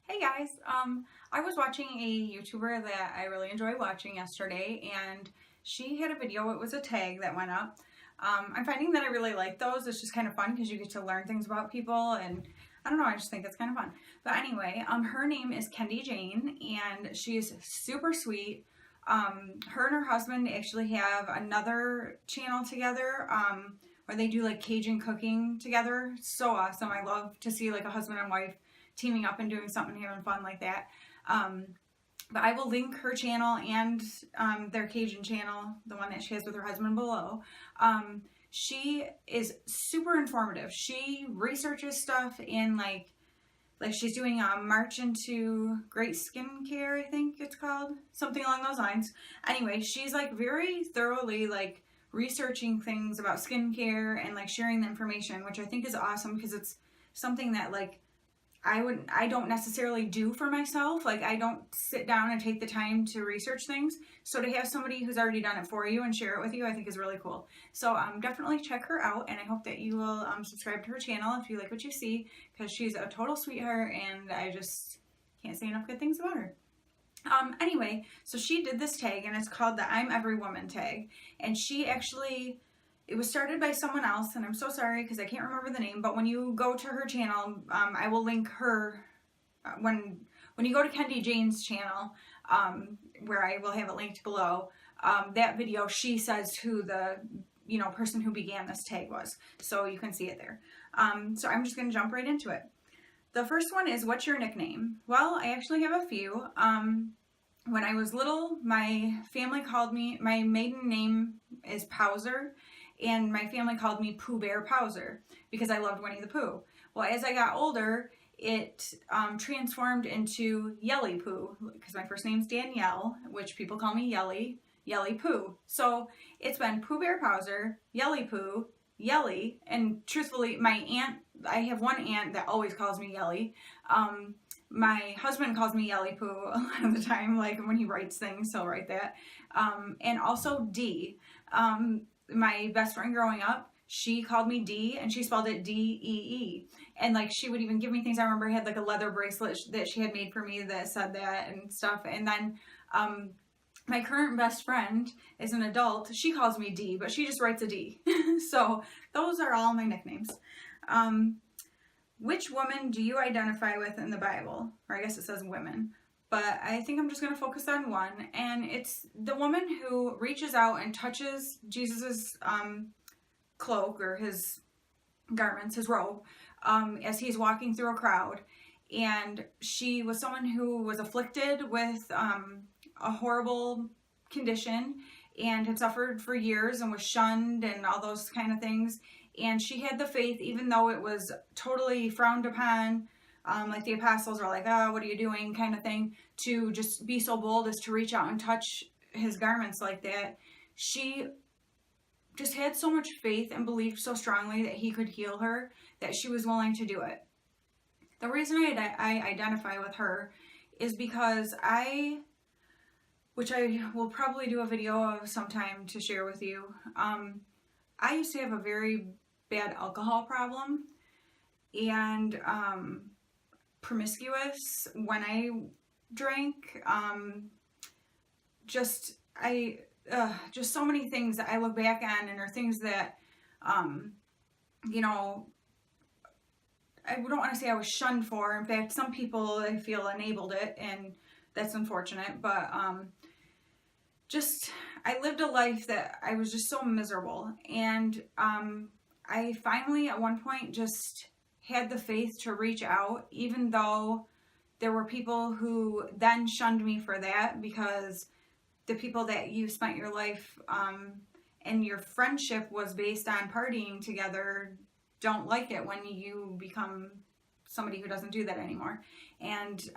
Hey guys, I was watching a YouTuber that I really enjoy watching yesterday, and she had a video. It was a tag that went up. I'm finding that I really like those. It's just kind of fun because you get to learn things about people, and I don't know, I just think it's kind of fun. But anyway, her name is Kendi Jane, and she is super sweet. Her and her husband actually have another channel together, where they do like Cajun cooking together. So awesome. I love to see like a husband and wife teaming up and doing something, having fun like that. But I will link her channel and their Cajun channel, the one that she has with her husband below. She is super informative. She researches stuff in like she's doing a March into Great Skincare, I think it's called, something along those lines. Anyway, she's like very thoroughly like researching things about skincare and like sharing the information, which I think is awesome because it's something that like I don't necessarily do for myself. Like I don't sit down and take the time to research things. So to have somebody who's already done it for you and share it with you, I think is really cool. So definitely check her out, and I hope that you will subscribe to her channel if you like what you see, because she's a total sweetheart, and I just can't say enough good things about her. Anyway, so she did this tag, and it's called the I'm Every Woman tag, and she actually, it was started by someone else, and I'm so sorry because I can't remember the name, but when you go to her channel, I will link her, when you go to Kendi Jane's channel, where I will have it linked below, that video, she says who the, person who began this tag was, so you can see it there. So I'm just going to jump right into it. The first one is, what's your nickname? Well, I actually have a few. When I was little, my family called me, my maiden name is Powser, and my family called me Pooh Bear Powser because I loved Winnie the Pooh. Well, as I got older, it transformed into Yelly Pooh because my first name's Danielle, which people call me Yelly, Yelly Pooh. So it's been Pooh Bear Powser, Yelly Pooh, Yelly, and truthfully, I have one aunt that always calls me Yelly. My husband calls me Yelly Poo a lot of the time, like when he writes things, he'll write that. And also D. My best friend growing up, she called me D, and she spelled it D-E-E. And like she would even give me things. I remember I had like a leather bracelet that she had made for me that said that and stuff. And then my current best friend is an adult. She calls me D, but she just writes a D. So those are all my nicknames. Which woman do you identify with in the Bible? Or I guess it says women. But I think I'm just going to focus on one. And it's the woman who reaches out and touches Jesus's cloak, or his garments, his robe, as he's walking through a crowd. And she was someone who was afflicted with a horrible condition and had suffered for years and was shunned and all those kind of things. And she had the faith, even though it was totally frowned upon, like the apostles are like, oh, what are you doing, kind of thing, to just be so bold as to reach out and touch his garments like that. She just had so much faith and believed so strongly that he could heal her that she was willing to do it. The reason I identify with her is because which I will probably do a video of sometime to share with you, I used to have a very bad alcohol problem, and promiscuous when I drank, just so many things that I look back on and are things that, I don't want to say I was shunned for. In fact, some people, I feel, enabled it, and that's unfortunate, but I lived a life that I was just so miserable, and I finally at one point just had the faith to reach out, even though there were people who then shunned me for that, because the people that you spent your life and your friendship was based on partying together don't like it when you become somebody who doesn't do that anymore. And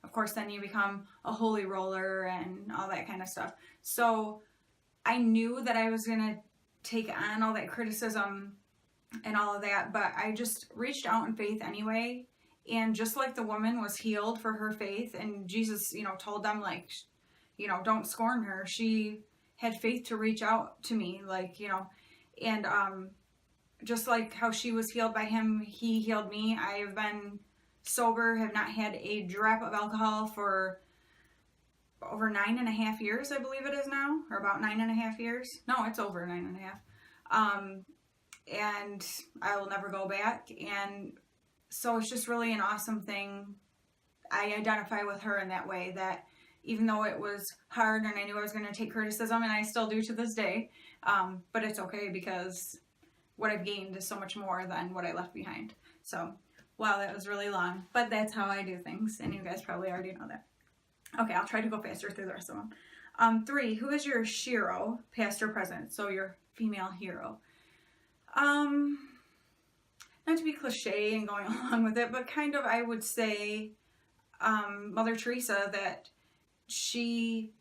of course then you become a holy roller and all that kind of stuff. So I knew that I was gonna take on all that criticism and all of that, but I just reached out in faith anyway. And just like the woman was healed for her faith, and Jesus, told them, like, don't scorn her. She had faith to reach out to me, and just like how she was healed by him, he healed me. I have been sober, have not had a drop of alcohol for over 9.5 years, I believe it is now, or about 9.5 years. No, it's over 9.5. And I will never go back. And so it's just really an awesome thing. I identify with her in that way, that even though it was hard and I knew I was going to take criticism, and I still do to this day, but it's okay because what I've gained is so much more than what I left behind. So, wow, that was really long, but that's how I do things, and you guys probably already know that. Okay, I'll try to go faster through the rest of them. 3, who is your Shero, past or present? So your female hero. Not to be cliche and going along with it, but kind of, I would say, Mother Teresa, that she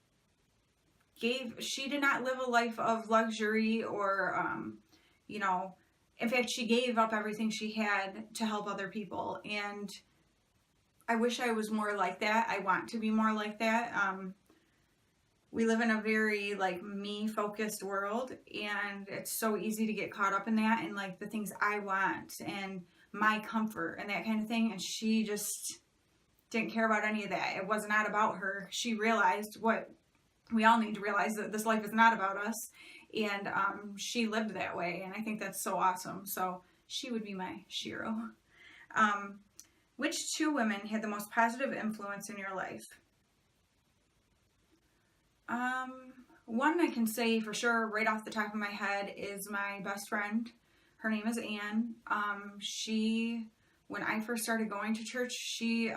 did not live a life of luxury or, you know, in fact, she gave up everything she had to help other people. And I wish I was more like that. I want to be more like that. We live in a very, like, me-focused world, and it's so easy to get caught up in that and, like, the things I want and my comfort and that kind of thing. And she just didn't care about any of that. It was not about her. She realized what we all need to realize, that this life is not about us. And she lived that way, and I think that's so awesome. So she would be my Shero. Which 2 women had the most positive influence in your life? One I can say for sure right off the top of my head is my best friend. Her name is Anne. When I first started going to church, she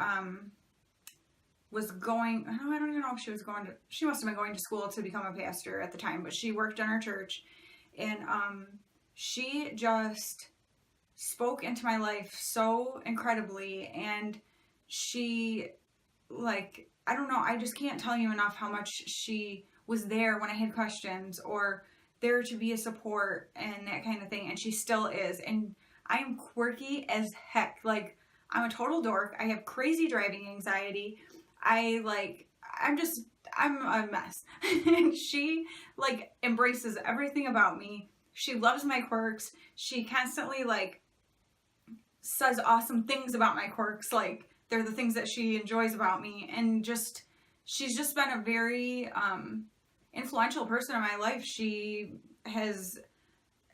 was going, I don't even know if she was going to, she must have been going to school to become a pastor at the time, but she worked in our church, and she just spoke into my life so incredibly. And she, like, I don't know, I just can't tell you enough how much she was there when I had questions, or there to be a support and that kind of thing. And she still is. And I am quirky as heck. Like, I'm a total dork. I have crazy driving anxiety. I'm a mess. And she, like, embraces everything about me. She loves my quirks. She constantly, like, says awesome things about my quirks. Like, they're the things that she enjoys about me. And just, she's just been a very influential person in my life. She has,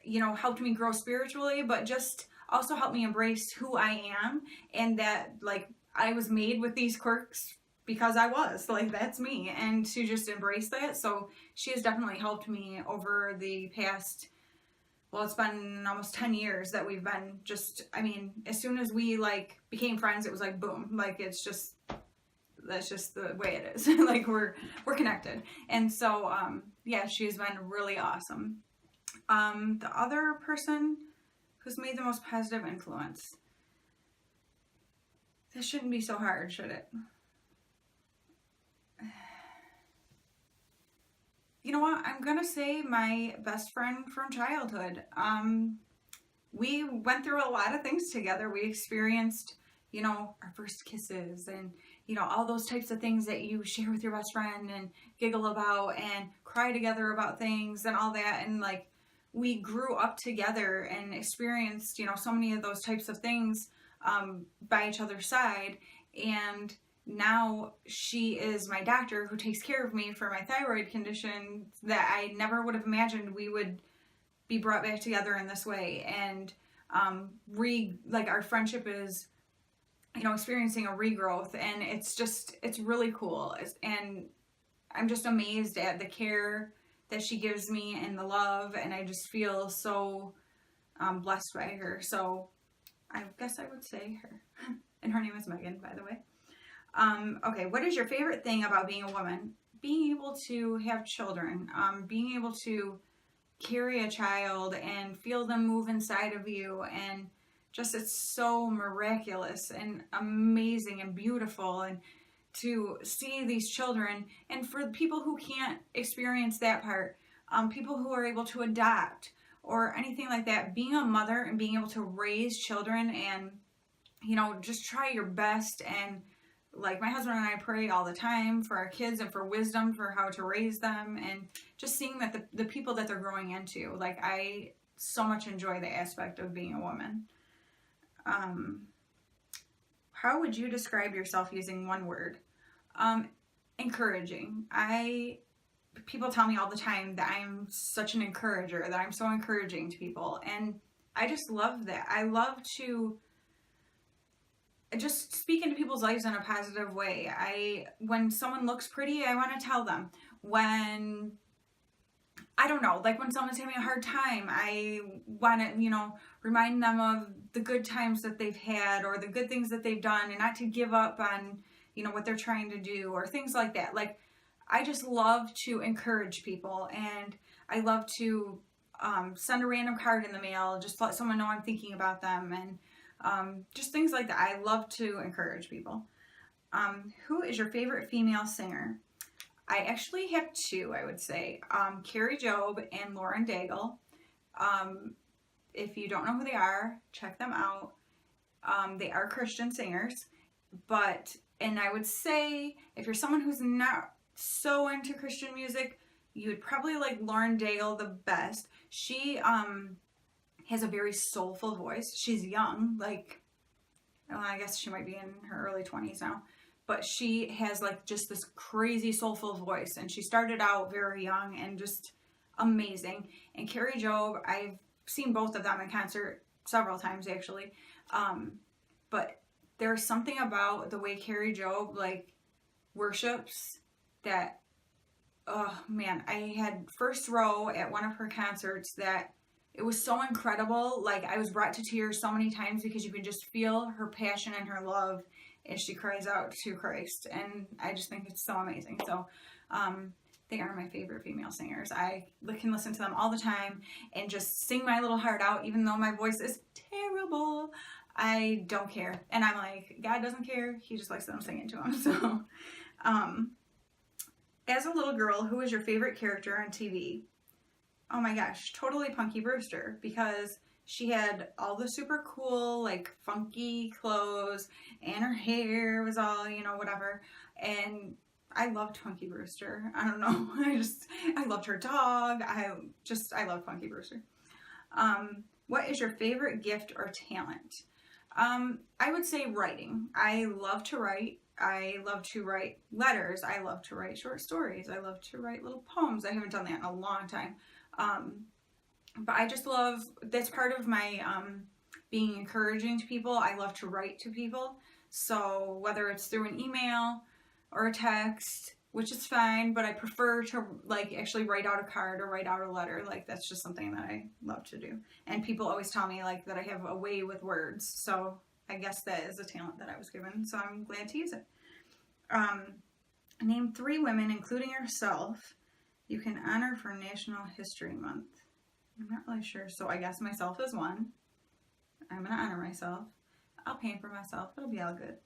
you know, helped me grow spiritually, but just also helped me embrace who I am, and that, like, I was made with these quirks because I was, like, that's me, and to just embrace that. So she has definitely helped me over the past, well, it's been almost 10 years that we've been just, I mean, as soon as we, like, became friends, it was like, boom, like, it's just, that's just the way it is. Like, we're connected. And so, yeah, she's been really awesome. The other person who's made the most positive influence. This shouldn't be so hard, should it? You know what? I'm gonna say my best friend from childhood. We went through a lot of things together. We experienced, you know, our first kisses and, you know, all those types of things that you share with your best friend and giggle about and cry together about things and all that. And, like, we grew up together and experienced, you know, so many of those types of things by each other's side. And now she is my doctor who takes care of me for my thyroid condition that I never would have imagined we would be brought back together in this way. And like, our friendship is, you know, experiencing a regrowth, and it's really cool. And I'm just amazed at the care that she gives me and the love, and I just feel so blessed by her. So I guess I would say her. And her name is Megan, by the way. Okay, what is your favorite thing about being a woman? Being able to have children, being able to carry a child and feel them move inside of you, and just, it's so miraculous and amazing and beautiful. And to see these children, and for people who can't experience that part, people who are able to adopt or anything like that, being a mother and being able to raise children and, you know, just try your best. And, like, my husband and I pray all the time for our kids and for wisdom for how to raise them, and just seeing that the people that they're growing into, like, I so much enjoy the aspect of being a woman. How would you describe yourself using one word? Encouraging. People tell me all the time that I'm such an encourager, that I'm so encouraging to people, and I just love that. I love to just speak into people's lives in a positive way. When someone looks pretty, I want to tell them. When, I don't know, like when someone's having a hard time, I want to, remind them of the good times that they've had or the good things that they've done, and not to give up on, what they're trying to do or things like that. Like, I just love to encourage people, and I love to send a random card in the mail, just to let someone know I'm thinking about them, and just things like that. I love to encourage people. Who is your favorite female singer? I actually have two, I would say. Carrie Job and Lauren Daigle. If you don't know who they are, check them out. They are Christian singers, and I would say if you're someone who's not so into Christian music, you would probably like Lauren Daigle the best. She has a very soulful voice. She's young, I guess she might be in her early 20s now, but she has like just this crazy soulful voice, and she started out very young and just amazing. And Carrie Job, I've seen both of them in concert several times actually, but there's something about the way Carrie Job worships that, oh man, I had first row at one of her concerts that it was so incredible. Like, I was brought to tears so many times because you can just feel her passion and her love as she cries out to Christ, and I just think it's so amazing. So they are my favorite female singers. I can listen to them all the time and just sing my little heart out, even though my voice is terrible. I don't care. And I'm like, God doesn't care. He just likes that I'm singing to him. So, as a little girl, who was your favorite character on TV? Oh my gosh, totally Punky Brewster, because she had all the super cool, funky clothes, and her hair was all, whatever. And I loved Punky Brewster. I don't know. I loved her dog. I loved Punky Brewster. What is your favorite gift or talent? I would say writing. I love to write. I love to write letters. I love to write short stories. I love to write little poems. I haven't done that in a long time. But I just love, that's part of my being encouraging to people. I love to write to people. So whether it's through an email or a text, which is fine, but I prefer to actually write out a card or write out a letter. That's just something that I love to do. And people always tell me that I have a way with words. So I guess that is a talent that I was given. So I'm glad to use it. Name 3 women, including yourself, you can honor for National History Month. I'm not really sure. So I guess myself is one. I'm going to honor myself. I'll pamper myself. It'll be all good.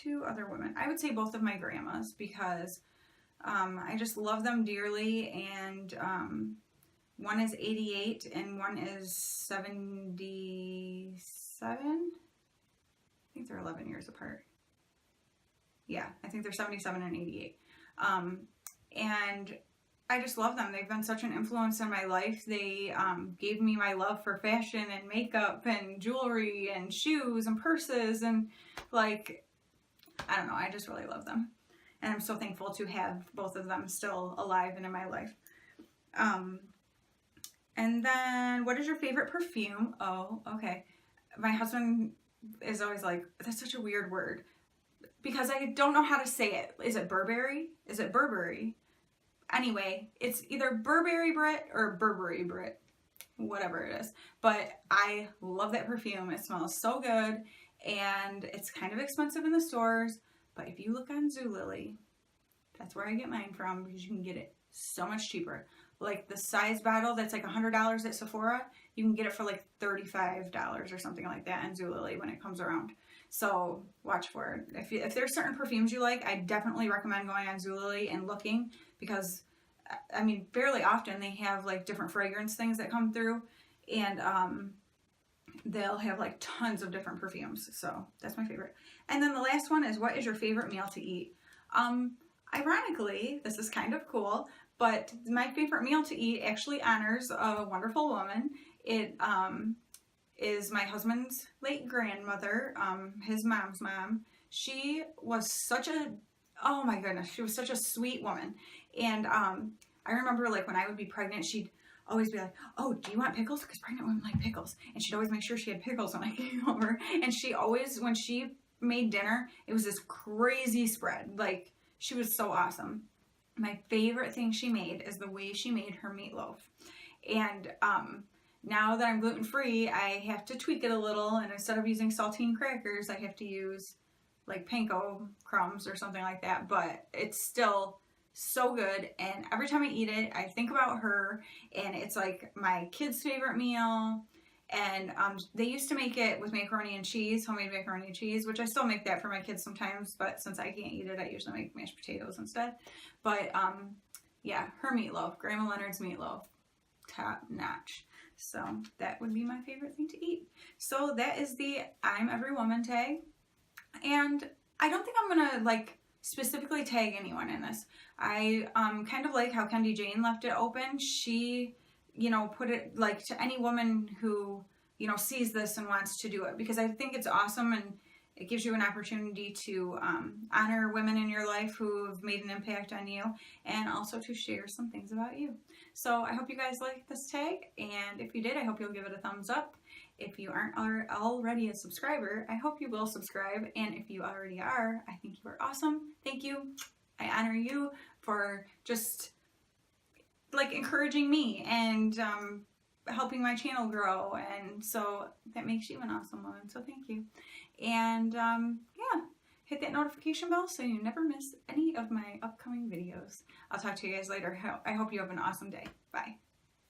2 other women. I would say both of my grandmas, because I just love them dearly, and one is 88 and one is 77. I think they're 11 years apart. Yeah, I think they're 77 and 88. And I just love them. They've been such an influence in my life. They gave me my love for fashion and makeup and jewelry and shoes and purses, and I don't know, I just really love them. And I'm so thankful to have both of them still alive and in my life. And then, what is your favorite perfume? Oh, okay. My husband is always like, that's such a weird word, because I don't know how to say it. Is it Burberry? Is it Burberry? Anyway, it's either Burberry Brit or Burberry Brit, whatever it is. But I love that perfume. It smells so good, and it's kind of expensive in the stores. But if you look on Zulily, that's where I get mine from, because you can get it so much cheaper. The size bottle that's $100 at Sephora, you can get it for $35 or something like that in Zulily when it comes around. So watch for it. If there's certain perfumes you like, I definitely recommend going on Zulily and looking, because fairly often they have different fragrance things that come through, and they'll have tons of different perfumes. So that's my favorite. And then the last one is, what is your favorite meal to eat? Ironically, this is kind of cool, but my favorite meal to eat actually honors a wonderful woman. It is my husband's late grandmother, his mom's mom. She was such a, oh my goodness, she was such a sweet woman. And I remember like when I would be pregnant, she'd always be like, oh, do you want pickles? Because pregnant women like pickles. And she'd always make sure she had pickles when I came over. And she always, when she made dinner, it was this crazy spread. Like, she was so awesome. My favorite thing she made is the way she made her meatloaf. And now that I'm gluten-free, I have to tweak it a little. And instead of using saltine crackers, I have to use like panko crumbs or something like that. But it's still so good, and every time I eat it I think about her, and it's like my kids' favorite meal. And they used to make it with macaroni and cheese, homemade macaroni and cheese, which I still make that for my kids sometimes, but since I can't eat it, I usually make mashed potatoes instead. But yeah, her meatloaf, Grandma Leonard's meatloaf, top notch. So that would be my favorite thing to eat. So that is the I'm Every Woman tag, and I don't think I'm gonna like specifically tag anyone in this. I kind of like how Kendi Jane left it open. She, you know, put it like to any woman who, you know, sees this and wants to do it, because I think it's awesome, and it gives you an opportunity to honor women in your life who have made an impact on you, and also to share some things about you. So I hope you guys like this tag, and if you did, I hope you'll give it a thumbs up. If you aren't already a subscriber, I hope you will subscribe. And if you already are, I think you are awesome. Thank you. I honor you for just like encouraging me and helping my channel grow. And so that makes you an awesome woman. So thank you. And yeah, hit that notification bell so you never miss any of my upcoming videos. I'll talk to you guys later. I hope you have an awesome day. Bye.